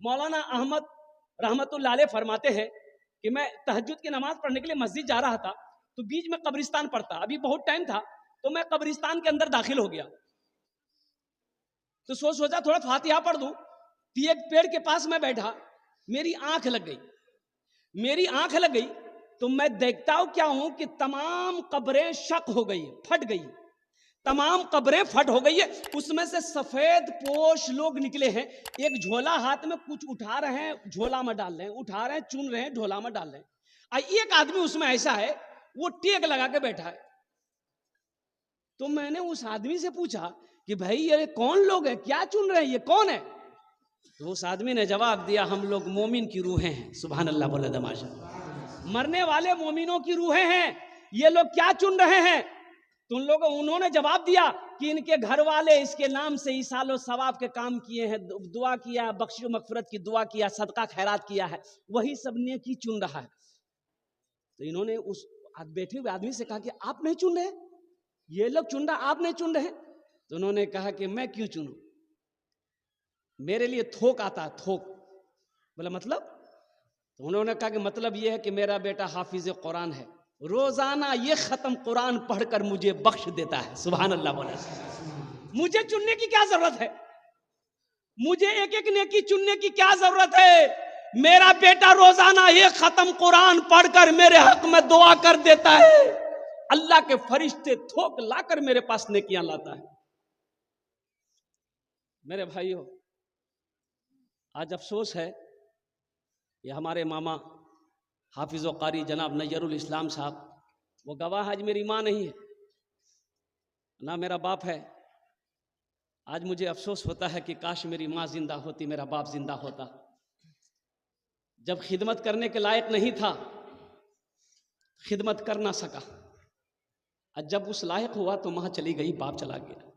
मौलाना अहमद रहमतुल्लाह अलैह फरमाते हैं कि मैं तहज्जुद की नमाज पढ़ने के लिए मस्जिद जा रहा था, तो बीच में कब्रिस्तान पड़ता, अभी बहुत टाइम था, तो मैं कब्रिस्तान के अंदर दाखिल हो गया। तो सोचा थोड़ा फातिहा पढ़ दूं। तो एक पेड़ के पास मैं बैठा, मेरी आंख लग गई। तो मैं देखता हूं क्या हूं कि तमाम कब्रें शक हो गई, फट गई, तमाम कब्रें फट हो गई है। उसमें से सफेद पोश लोग निकले हैं, एक झोला हाथ में कुछ उठा रहे हैं, झोला में डाल रहे हैं, उठा रहे हैं, चुन रहे हैं, झोला में डाल रहे हैं। एक आदमी उसमें ऐसा है, वो टेक लगा के बैठा है। तो मैंने उस आदमी से पूछा कि भाई ये कौन लोग है, क्या चुन रहे हैं, ये कौन है? तो उस आदमी ने जवाब दिया, हम लोग मोमिन की रूहें हैं। सुभान अल्लाह बोले दमाशा, मरने वाले मोमिनों की रूहें हैं, ये लोग क्या चुन रहे हैं? तो उन्होंने जवाब दिया कि इनके घर वाले इसके नाम से इसालो सवाब के काम किए हैं, दुआ किया, बख्शिश मगफिरत की दुआ किया, सदका खैरात किया है, वही सब नेकी चुन रहा है। तो इन्होंने उस बैठे हुए आदमी से कहा कि आप नहीं चुन रहे, ये लोग चुन रहा, आप नहीं चुन रहे। तो उन्होंने कहा कि मैं क्यों चुनूं, मेरे लिए थोक आता है, थोक। बोला मतलब? तो उन्होंने कहा कि मतलब ये है कि मेरा बेटा हाफिज कुरान है, रोजाना ये खत्म कुरान पढ़कर मुझे बख्श देता है। सुभान अल्लाह बोला। मुझे चुनने की क्या जरूरत है, मुझे एक एक नेकी चुनने की क्या जरूरत है? मेरा बेटा रोजाना ये खत्म कुरान पढ़कर मेरे हक में दुआ कर देता है, अल्लाह के फरिश्ते थोक लाकर मेरे पास नेकियां लाता है। मेरे भाइयों, आज अफसोस है, ये हमारे मामा हाफिज व कारी जनाब नय्यरुल इस्लाम साहब, वो गवाह, आज मेरी माँ नहीं है ना मेरा बाप है। आज मुझे अफसोस होता है कि काश मेरी माँ जिंदा होती, मेरा बाप जिंदा होता। जब खिदमत करने के लायक नहीं था, खिदमत कर ना सका, और जब उस लायक हुआ तो माँ चली गई, बाप चला गया।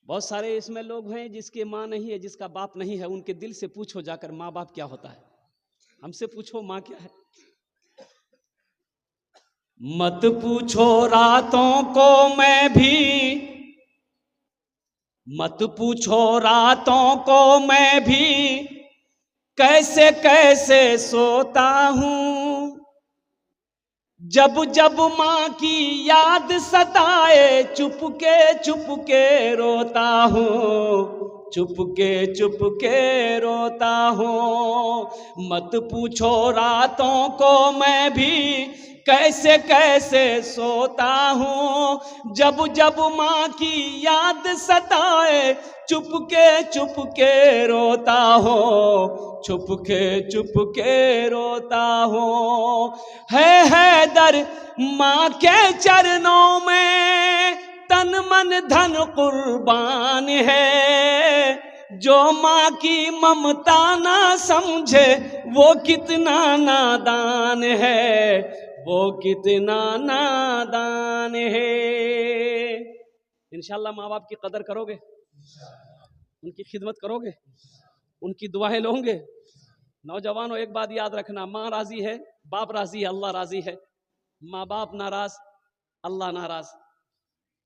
बहुत सारे इसमें लोग हैं जिसके माँ नहीं है, जिसका बाप नहीं है, उनके दिल से पूछो जाकर माँ बाप क्या होता है, हमसे पूछो माँ क्या है। मत पूछो रातों को मैं भी, मत पूछो रातों को मैं भी, कैसे कैसे सोता हूँ। जब जब माँ की याद सताए, चुपके रोता हूँ, चुपके रोता हूँ। मत पूछो रातों को मैं भी, कैसे कैसे सोता हूँ। जब जब माँ की याद सताए, चुपके रोता हूँ, चुपके रोता हूँ। है दर माँ के चरणों में, तन मन धन कुर्बान है। जो माँ की ममता ना समझे, वो कितना नादान है, वो कितना नादान है। इंशाअल्लाह माँ बाप की कदर करोगे, उनकी खिदमत करोगे, उनकी दुआएं लोगे। नौजवानों, एक बात याद रखना, माँ राजी है, बाप राजी है, अल्लाह राजी है। माँ बाप नाराज, अल्लाह नाराज।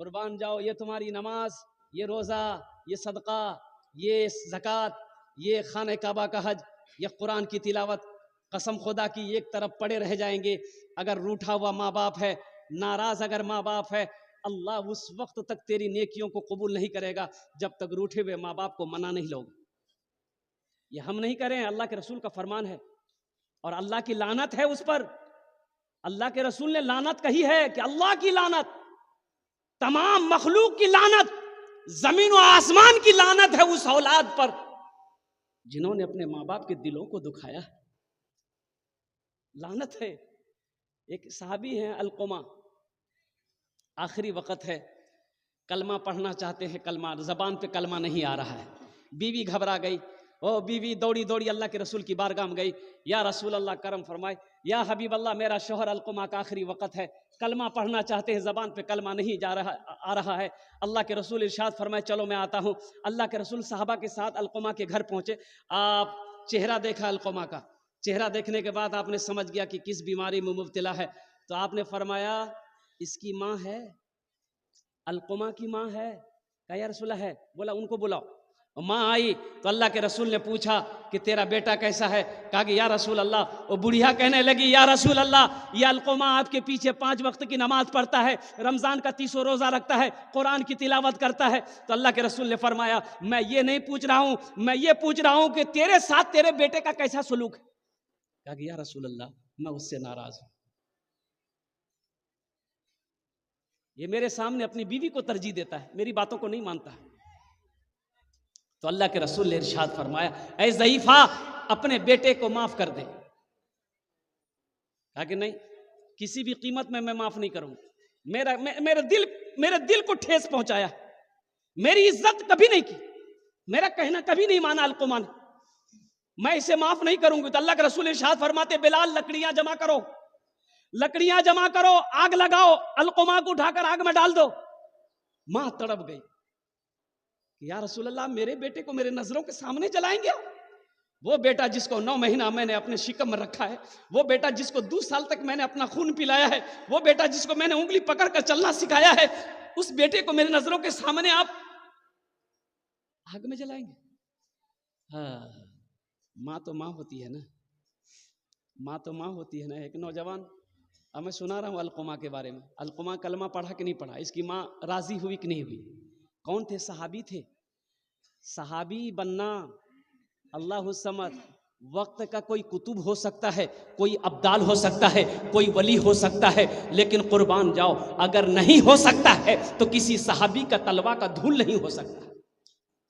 कुर्बान जाओ, ये तुम्हारी नमाज, ये रोज़ा, ये सदका, ये ज़कात, ये खाने काबा का हज, ये कुरान की तिलावत, कसम खुदा की एक तरफ पड़े रह जाएंगे। अगर रूठा हुआ माँ बाप है, नाराज अगर माँ बाप है, अल्लाह उस वक्त तक तेरी नेकियों को कबूल नहीं करेगा जब तक रूठे हुए माँ बाप को मना नहीं लोगे। ये हम नहीं करें, अल्लाह के रसूल का फरमान है, और अल्लाह की लानत है उस पर। अल्लाह के रसूल ने लानत कही है कि अल्लाह की लानत, तमाम मखलूक की लानत, जमीन और आसमान की लानत है उस औलाद पर जिन्होंने अपने माँ बाप के दिलों को दुखाया। लानत है। एक सहाबी हैं अलकुमा, आखिरी वक्त है, कलमा पढ़ना चाहते हैं, कलमा जबान पे कलमा नहीं आ रहा है। बीवी घबरा गई, ओ बीवी दौड़ी दौड़ी अल्लाह के रसूल की बारगाह में गई, या रसूल अल्लाह करम फरमाए, या हबीब अल्लाह मेरा शोहर अलकुमा का आखिरी वक्त है, कलमा पढ़ना चाहते हैं, जबान पे कलमा नहीं आ रहा है। अल्लाह के रसूल इरशाद फरमाए, चलो मैं आता हूँ। अल्लाह के रसूल साहबा के साथ अलकुमा के घर पहुँचे। आप चेहरा देखा अलकुमा का, चेहरा देखने के बाद आपने समझ गया कि किस बीमारी में मुब्तला है। तो आपने फरमाया, इसकी माँ है, अलकुमा की माँ है। कहा या रसूल है, बोला उनको बुलाओ। माँ आई तो अल्लाह के रसूल ने पूछा कि तेरा बेटा कैसा है? कहा कि या रसूल अल्लाह, वो बुढ़िया कहने लगी या रसूल अल्लाह, ये अलकुमा आपके पीछे 5 वक्त की नमाज पढ़ता है, रमज़ान का 30 रोज़ा रखता है, कुरान की तिलावत करता है। तो अल्लाह के रसूल ने फरमाया मैं ये नहीं पूछ रहा हूँ, मैं ये पूछ रहा हूँ कि तेरे साथ तेरे बेटे का कैसा सलूक है? कहा कि या रसूल अल्लाह, मैं उससे नाराज हूँ, ये मेरे सामने अपनी बीवी को तरजीह देता है, मेरी बातों को नहीं मानता है। तो अल्लाह के रसूल ने इरशाद फरमाया ऐ ज़ईफ़ा, अपने बेटे को माफ कर दे। कहा कि नहीं, किसी भी कीमत में मैं माफ नहीं करूंगा। मेरे दिल को ठेस पहुंचाया, मेरी इज्जत कभी नहीं की, मेरा कहना कभी नहीं माना अलकुमा ने, मैं इसे माफ नहीं करूंगी। तो अल्लाह के रसूल इरशाद फरमाते बिलाल लकड़ियां जमा करो, लकड़ियां जमा करो, आग लगाओ, अलकुमा को उठाकर आग में डाल दो। मां तड़प गई, या रसूल अल्लाह, मेरे बेटे को मेरे नजरों के सामने जलाएंगे? वो बेटा जिसको 9 महीना मैंने अपने शिकम में रखा है, वो बेटा जिसको 2 साल तक मैंने अपना खून पिलाया है, वो बेटा जिसको मैंने उंगली पकड़कर चलना सिखाया है, उस बेटे को मेरे नजरों के सामने आप आग में जलाएंगे? हाँ, माँ तो माँ होती है ना, माँ तो माँ होती है ना। एक नौजवान, अब मैं सुना रहा हूँ अलकुमा के बारे में। अलकुमा कलमा पढ़ा कि नहीं पढ़ा, इसकी माँ राजी हुई कि नहीं हुई? कौन थे? सहाबी थे। सहाबी बनना अल्लाहु समद, वक्त का कोई कुतुब हो सकता है, कोई अब्दाल हो सकता है, कोई वली हो सकता है, लेकिन कुर्बान जाओ, अगर नहीं हो सकता है तो किसी सहाबी का तलवा का धूल नहीं हो सकता।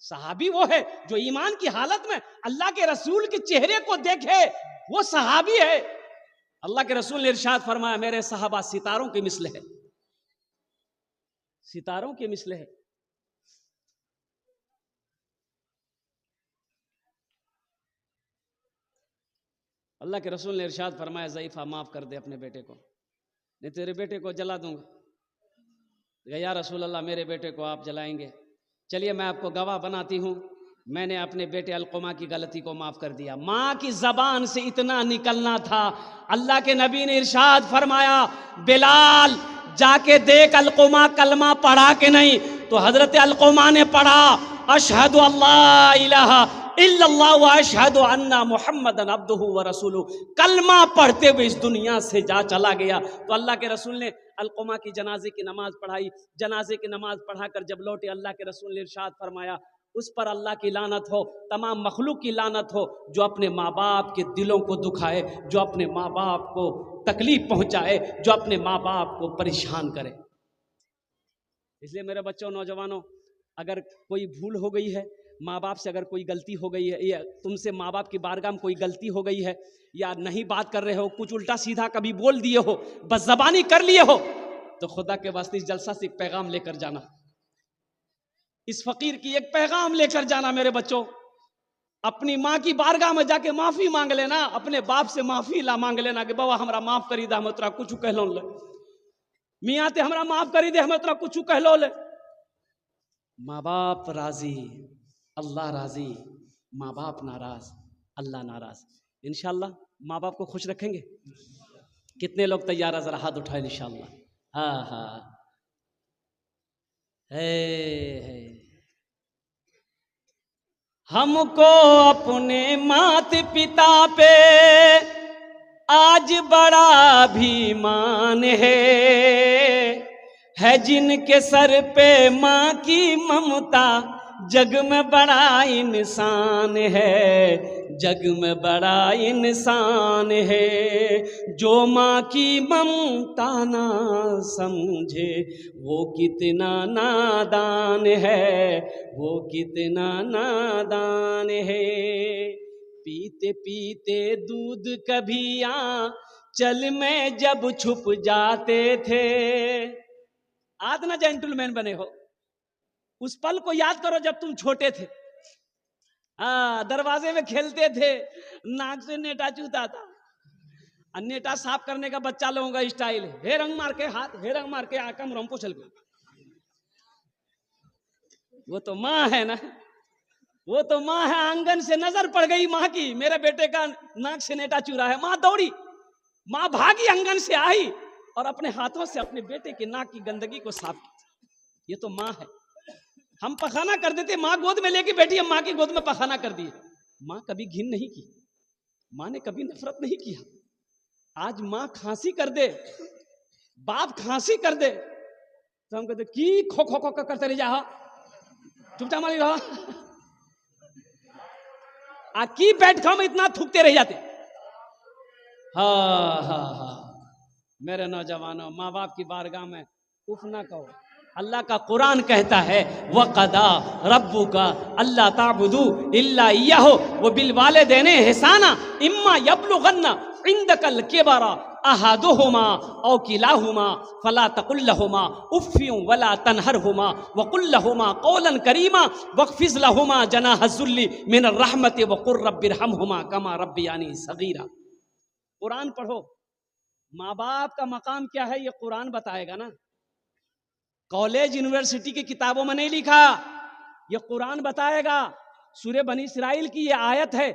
सहाबी वो है जो ईमान की हालत में अल्लाह के रसूल के चेहरे को देखे, वो सहाबी है। अल्लाह के रसूल ने इरशाद फरमाया मेरे सहाबा सितारों के मिसल है, सितारों के मिसल है। अल्लाह के रसूल ने इरशाद फरमाया ज़ईफ़ा माफ़ कर दे अपने बेटे को, नहीं तेरे बेटे को जला दूंगा। या रसूल अल्लाह, मेरे बेटे को आप जलाएंगे? चलिए मैं आपको गवाह बनाती हूँ, मैंने अपने बेटे अलकुमा की गलती को माफ़ कर दिया। माँ की ज़बान से इतना निकलना था, अल्लाह के नबी ने इरशाद फरमाया बिलाल जाके देख अलकुमा कलमा पढ़ा के नहीं। तो हज़रत अलकुमा ने पढ़ा अशहदु अल्ला इलाहा इल्लल्लाह व अशहदु अन्ना मुहम्मदन अब्दुहु व रसूलुहु, कलमा पढ़ते हुए इस दुनिया से जा चला गया। तो अल्लाह के रसूल ने अलकुमा की जनाजे की नमाज पढ़ाई। जनाजे की नमाज पढ़ाकर जब लौटे, अल्लाह के रसूल ने इरशाद फरमाया उस पर अल्लाह की लानत हो, तमाम मखलूक की लानत हो जो अपने माँ बाप के दिलों को दुखाए, जो अपने माँ बाप को तकलीफ पहुँचाए, जो अपने माँ बाप को परेशान करे। इसलिए मेरे बच्चों, नौजवानों, अगर कोई भूल हो गई है, माँ बाप से अगर कोई गलती हो गई है, या तुमसे माँ बाप की बारगाह में कोई गलती हो गई है, या नहीं बात कर रहे हो, कुछ उल्टा सीधा कभी बोल दिए हो, बदज़बानी कर लिए हो, तो खुदा के वास्ते इस जलसा से एक पैगाम लेकर जाना, इस फकीर की एक पैगाम लेकर जाना। मेरे बच्चों, अपनी माँ की बारगाह में जाके माफ़ी मांग लेना, अपने बाप से माफ़ी ला मांग लेना कि बाबा हमरा माफ़ करी दे, हम तोरा कुछ कह लो ले, मियाँ ते हमरा माफ़ करी दे, हम तोरा कुछ कह लो ले। माँ बाप राजी, अल्लाह राजी, माँ बाप नाराज, अल्लाह नाराज। इंशाअल्लाह माँ बाप को खुश रखेंगे। कितने लोग तैयार है? जरा हाथ उठाए इंशाअल्लाह। हाँ हाँ, है। हमको अपने माता पिता पे आज बड़ा अभिमान है जिनके सर पे माँ की ममता, जग में बड़ा इंसान है, जग में बड़ा इंसान है। जो माँ की ममता ना समझे वो कितना नादान है, वो कितना नादान है। पीते पीते दूध कभी आंचल में जब छुप जाते थे। आज ना जेंटलमैन बने हो, उस पल को याद करो जब तुम छोटे थे। दरवाजे में खेलते थे, नाक से नेटा चूता था। नेटा साफ करने का बच्चा लोगों का स्टाइल है, हे रंग मार के हाथ, हे रंग मार के आकम रंपो चल गए। वो तो माँ है ना, वो तो माँ है। आंगन से नजर पड़ गई माँ की, मेरे बेटे का नाक से नेटा चूरा है। माँ दौड़ी, माँ भागी, आंगन से आई और अपने हाथों से अपने बेटे के नाक की गंदगी को साफ की। ये तो माँ है। हम पखाना कर देते, माँ गोद में लेके बैठी, हम माँ की गोद में पखाना कर दिए। माँ कभी घिन नहीं की, माँ ने कभी नफरत नहीं किया। आज माँ खांसी कर दे, बाप खांसी कर दे, तो हम कहते की खो खो खो करते रह जा, चुपचाप मानी रहा, की बैठ खाओ में इतना थूकते रह जाते। हाँ हाँ हाँ, मेरे नौजवानों, माँ बाप की बारगाह में उफ ना कहो। अल्लाह का कुरान कहता है वक़दा रब्बुका अल्ला ताबुदू इल्ला इय्याहु व बिल वालिदैनि इहसाना इम्मा यबलुगन्ना इंदकल किबरा अहादुहुमा औ किलाहुमा फला तकुल लहुमा उफ़्फिन वला तनहरहुमा व कुल लहुमा कौलन करीमा वख़्फ़िज़ लहुमा जनाह ज़ुल्ली मिनर रहमति व कुर रब्बिरहमहुमा कमा रब्बियानी सगीरा। कुरान पढ़ो, माँ बाप का मकाम क्या है ये कुरान बताएगा ना। कॉलेज यूनिवर्सिटी की किताबों में नहीं लिखा, ये कुरान बताएगा। सूरे बनी इस्राइल की ये आयत है,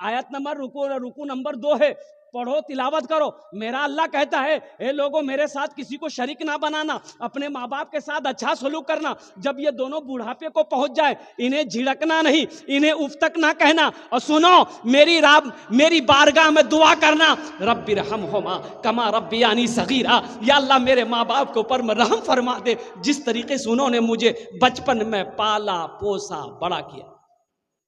आयत नंबर रुकू नंबर 2 है, पढ़ो तिलावत करो। मेरा अल्लाह कहता है ए लोगों, मेरे साथ किसी को शरीक ना बनाना, अपने माँ बाप के साथ अच्छा सलूक करना। जब ये दोनों बुढ़ापे को पहुंच जाए, इन्हें झिड़कना नहीं, इन्हें उफ तक ना कहना। और सुनो, मेरी बारगाह में दुआ करना, रब्बिरहमहुमा कमा रब्बियानी सगीरा, या अल्लाह मेरे माँ बाप के ऊपर रहम फरमा दे, जिस तरीके से उन्होंने मुझे बचपन में पाला पोसा बड़ा किया।